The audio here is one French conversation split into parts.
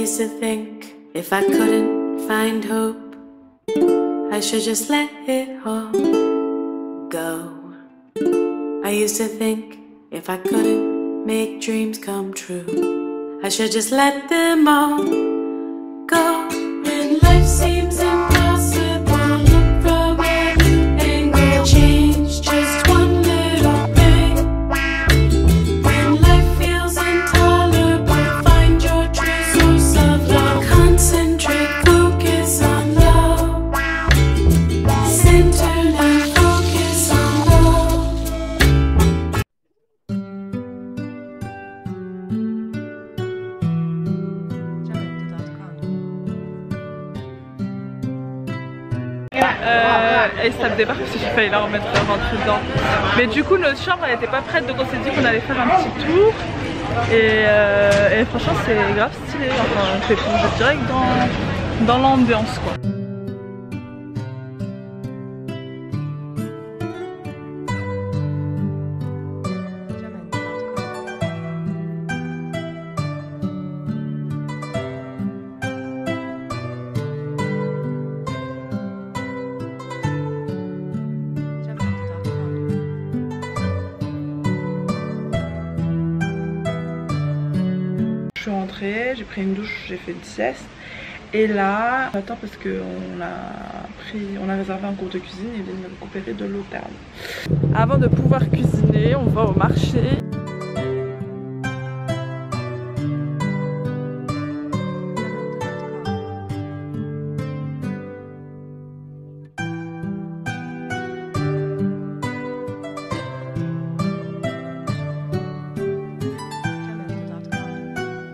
used to think if I couldn't find hope, I should just let it all go. I used to think if I couldn't make dreams come true, I should just let them all go. When life seems impossible, look from a new angle, change just one little thing. When life feels intolerable, find your true source of love. Concentrate, focus on love. Center and focus on love. Et ça me débarque parce qu'il fallait la remettre rentrer dedans. Mais du coup notre chambre elle était pas prête, donc on s'est dit qu'on allait faire un petit tour. Et franchement c'est grave stylé, enfin on fait plonger direct dans l'ambiance quoi. Je suis rentrée, j'ai pris une douche, j'ai fait une sieste. Et là, j'attends parce qu'on a réservé un cours de cuisine et ils viennent me récupérer de l'hôtel. Avant de pouvoir cuisiner, on va au marché.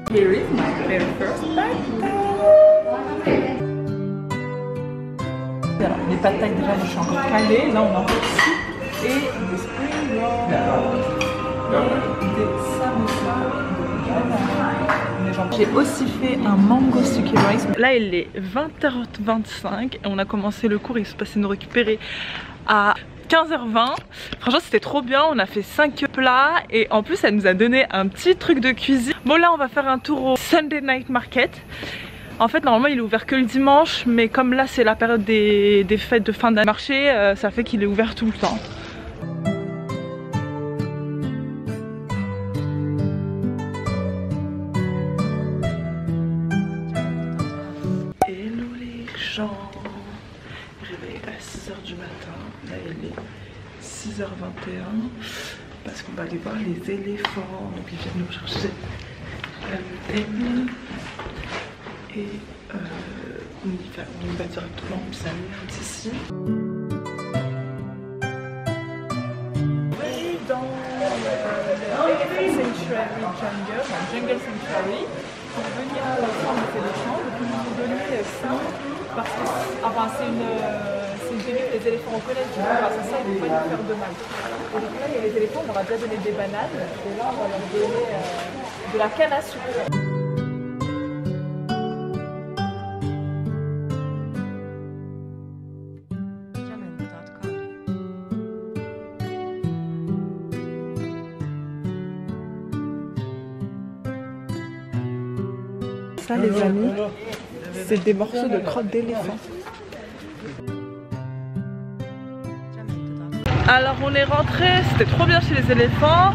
Here is my very first pad thai. Alors, les pad thai déjà, je suis encore calée. Là, on en fait ici. Et des spring rolls. Et des samosas. J'ai aussi fait un mango sticky rice. Là, il est 20h25 et on a commencé le cours. Il se passait nous récupérer à 15h20. Franchement c'était trop bien, on a fait 5 plats et en plus elle nous a donné un petit truc de cuisine. Bon là on va faire un tour au Sunday Night Market. En fait normalement il est ouvert que le dimanche, mais comme là c'est la période des fêtes de fin d'année marché, ça fait qu'il est ouvert tout le temps. Hello les gens, réveillé à 6h du matin. Là il est 6h21 parce qu'on va aller voir les éléphants. Donc ils viennent nous chercher la bouteille et on va directement au salon d'ici. Oui, dans Elephant Sanctuary Jungle Sanctuary, pour venir prendre les éléphants, donc ils nous ont donné ça parce que enfin, c'est une génie, les éléphants au collège, grâce à ça ils ne vont pas nous faire de mal. Et donc là il y a les éléphants, on leur a déjà donné des bananes et là on va leur donner de la canne à sucre. Ça les amis, c'est des morceaux de crottes d'éléphant. Alors on est rentré, c'était trop bien chez les éléphants.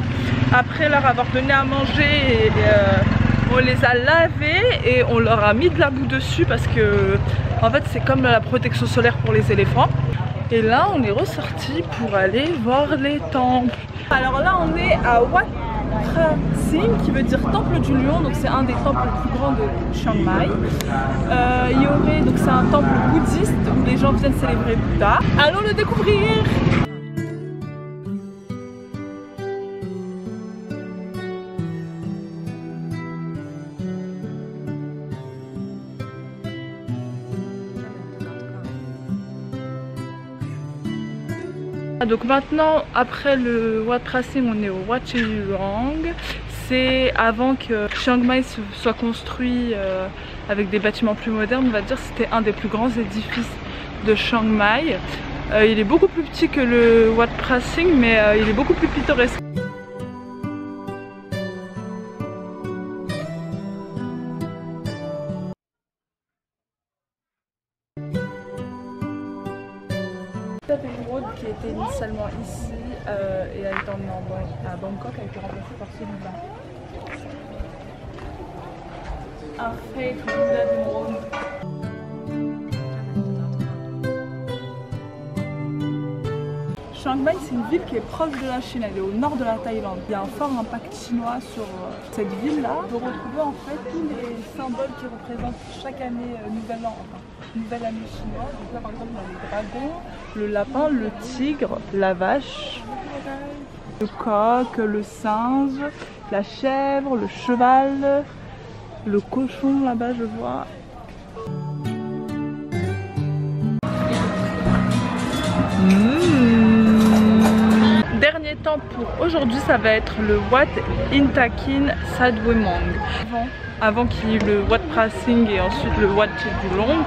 Après leur avoir donné à manger, on les a lavés et on leur a mis de la boue dessus parce que en fait c'est comme la protection solaire pour les éléphants. Et là on est ressorti pour aller voir les temples. Alors là on est à Wat Phra Sing qui veut dire temple du lion, donc c'est un des temples les plus grands de Chiang Mai. Il y aurait, donc c'est un temple bouddhiste où les gens viennent célébrer Bouddha. Allons le découvrir. Donc maintenant, après le Wat Phra Sing, on est au Wat Chedorong. C'est avant que Chiang Mai soit construit avec des bâtiments plus modernes, on va dire. C'était un des plus grands édifices de Chiang Mai. Il est beaucoup plus petit que le Wat Phra Sing, mais il est beaucoup plus pittoresque. Cette émeraude qui était initialement ici et a été emmenée à Bangkok a été remplacée par celui-là. Un fake villa d'émeraude. Chiang Mai, c'est une ville qui est proche de la Chine, elle est au nord de la Thaïlande. Il y a un fort impact chinois sur cette ville-là. On peut retrouver en fait tous les symboles qui représentent chaque année nouvel an, enfin nouvelle année chinoise. Donc là par exemple on a les dragons, le lapin, le tigre, la vache, le coq, le singe, la chèvre, le cheval, le cochon là-bas je vois. Dernier temps pour aujourd'hui, ça va être le Wat Intakin Sadwemong. Avant qu'il y ait le Wat Prasing et ensuite le Wat Chedulong,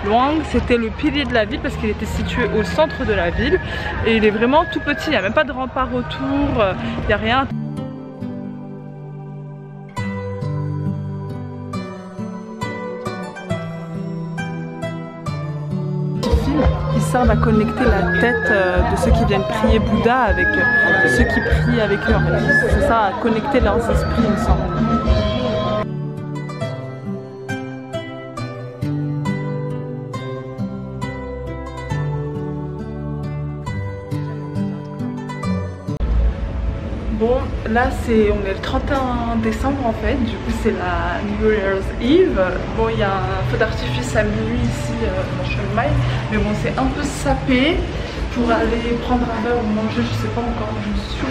Luang c'était le pilier de la ville parce qu'il était situé au centre de la ville et il est vraiment tout petit, il n'y a même pas de rempart autour, il n'y a rien. Ils servent à connecter la tête de ceux qui viennent prier Bouddha avec ceux qui prient avec eux. C'est ça, à connecter leurs esprits, il me semble. Bon, là on est le 31 décembre en fait, du coup c'est la New Year's Eve. Bon, il y a un feu d'artifice à minuit ici dans Chiang Mai, mais bon c'est un peu sapé pour aller prendre un verre ou manger, je sais pas encore, je me suis...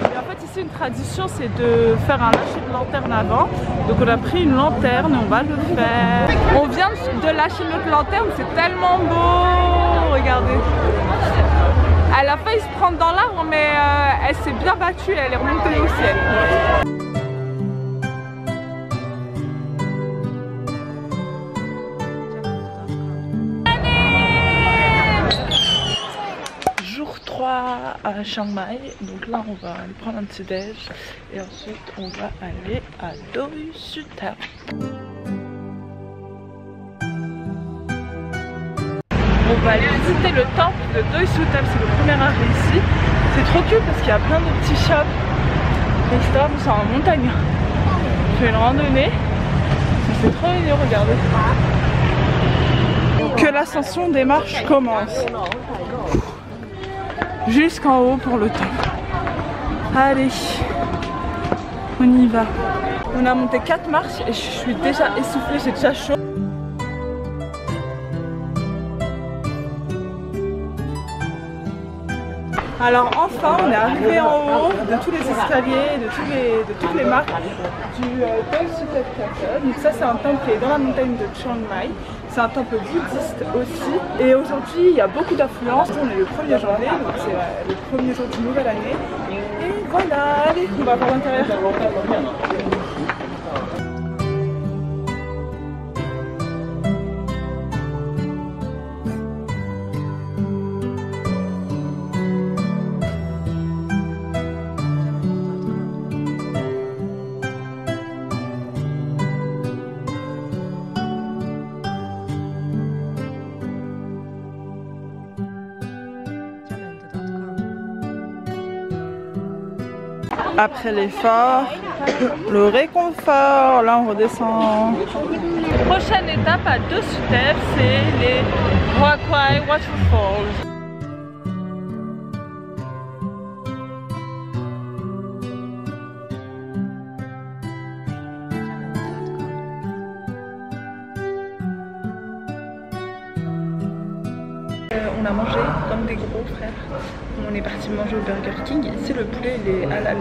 Et en fait ici une tradition c'est de faire un lâcher de lanterne avant, donc on a pris une lanterne et on va le faire. On vient de lâcher notre lanterne, c'est tellement beau, regardez. Elle a failli se prendre dans l'arbre, mais elle s'est bien battue et elle est remontée au ciel. Jour 3 à Chiang Mai, donc là on va aller prendre un petit déj et ensuite on va aller à Doi Suthep. On va aller visiter le temple de Doi Suthep, c'est le premier arrêt ici. C'est trop cute parce qu'il y a plein de petits shops, etc. C'est en montagne. Je fais une randonnée, c'est trop mignon, regardez. Que l'ascension des marches commence. Jusqu'en haut pour le temple. Allez, on y va. On a monté 4 marches et je suis déjà essoufflée, j'ai déjà chaud. Alors enfin on est arrivé en haut de tous les escaliers, de toutes les marques du Doi Suthep Temple. Donc ça c'est un temple qui est dans la montagne de Chiang Mai. C'est un temple bouddhiste aussi. Et aujourd'hui il y a beaucoup d'affluence. On est le 1er janvier, donc c'est le premier jour d'une nouvelle année. Et voilà, allez, on va voir l'intérieur. Après l'effort, le réconfort, là on redescend. Prochaine étape à Doi Suthep, c'est les Hoa Kwai Waterfalls. On a mangé comme des gros frères. On est parti manger au Burger King. Ici le poulet il est halal.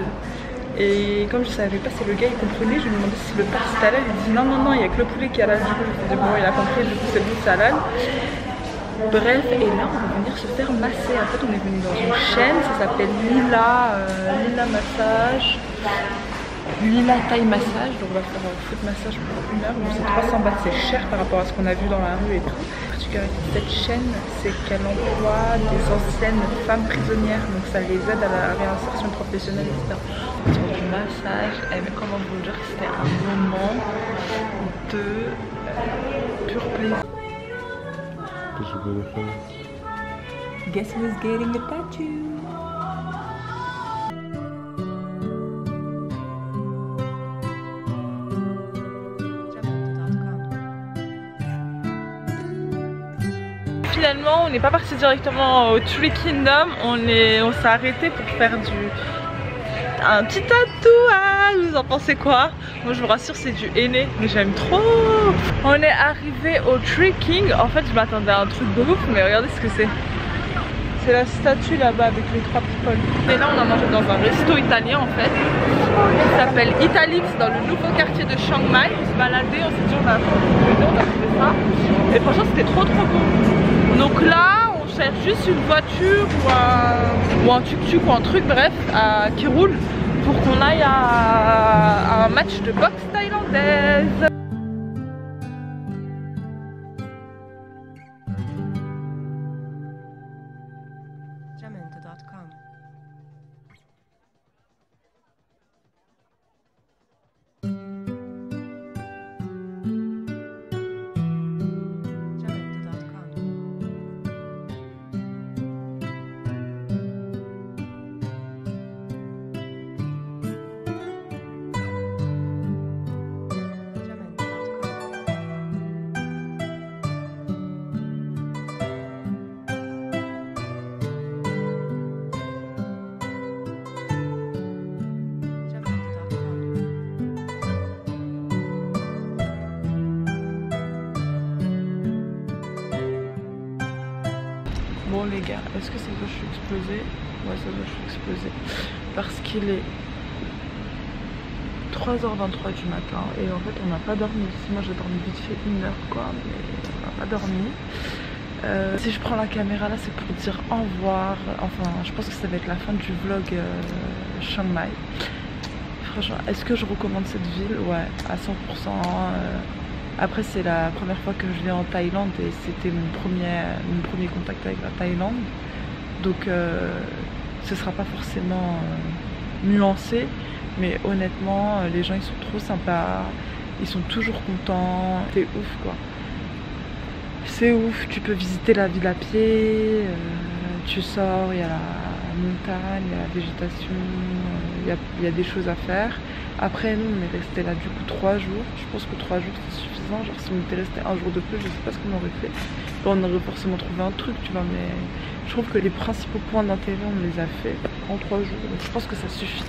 Et comme je savais pas si le gars il comprenait, je lui ai demandé si le porc c'était halal. Il dit non non non, il n'y a que le poulet qui est halal. Du coup je me suis dit bon il a compris, du coup c'est bon, c'est halal. Bref, et là on va venir se faire masser. En fait on est venu dans une chaîne, ça s'appelle Lila Massage. Lila Thai Massage, donc on va faire un foot massage pour 1 heure, donc c'est 300 bahts, c'est cher par rapport à ce qu'on a vu dans la rue et tout. La particularité de cette chaîne, c'est qu'elle emploie des anciennes femmes prisonnières, donc ça les aide à la réinsertion professionnelle, etc. Sur du massage, mais comment vous dire que c'était un moment de pur plaisir. Because you're really funny. Guess who's getting a tattoo? Finalement, on n'est pas parti directement au Tree Kingdom, on s'est arrêté pour faire un petit tatouage. Vous en pensez quoi? Moi je vous rassure, c'est du henné, mais j'aime trop. On est arrivé au Tree King. En fait je m'attendais à un truc de ouf, mais regardez ce que c'est. C'est la statue là-bas avec les 3 people. Et là on a mangé dans un resto italien en fait, qui s'appelle Italix, dans le nouveau quartier de Chiang Mai. On se baladait, on s'est dit on a trouvé ça. Et franchement c'était trop bon. Donc là on cherche juste une voiture ou un tuk-tuk ou un truc, bref, qui roule, pour qu'on aille à un match de boxe thaïlandaise. Bon les gars, est-ce que ça veut que je suis explosée? Ouais, ça veut que je suis explosée. Parce qu'il est 3h23 du matin et en fait on n'a pas dormi. Moi j'ai dormi vite fait 1 heure quoi, mais on n'a pas dormi. Si je prends la caméra là c'est pour dire au revoir. Enfin je pense que ça va être la fin du vlog Chiang Mai. Franchement, est-ce que je recommande cette ville? Ouais, à 100%. Après c'est la première fois que je viens en Thaïlande et c'était mon premier contact avec la Thaïlande. Donc ce sera pas forcément nuancé, mais honnêtement les gens ils sont trop sympas, ils sont toujours contents, c'est ouf quoi. C'est ouf, tu peux visiter la ville à pied, tu sors, il y a la montagne, il y a la végétation, il y a des choses à faire. Après nous on est resté là du coup 3 jours, je pense que 3 jours c'est suffisant, genre si on était resté 1 jour de plus je sais pas ce qu'on aurait fait. Bon, on aurait forcément trouvé un truc tu vois, mais je trouve que les principaux points d'intérêt on les a fait en 3 jours, donc je pense que ça suffit.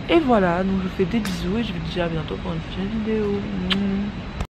Et voilà, donc je vous fais des bisous et je vous dis à bientôt pour une prochaine vidéo.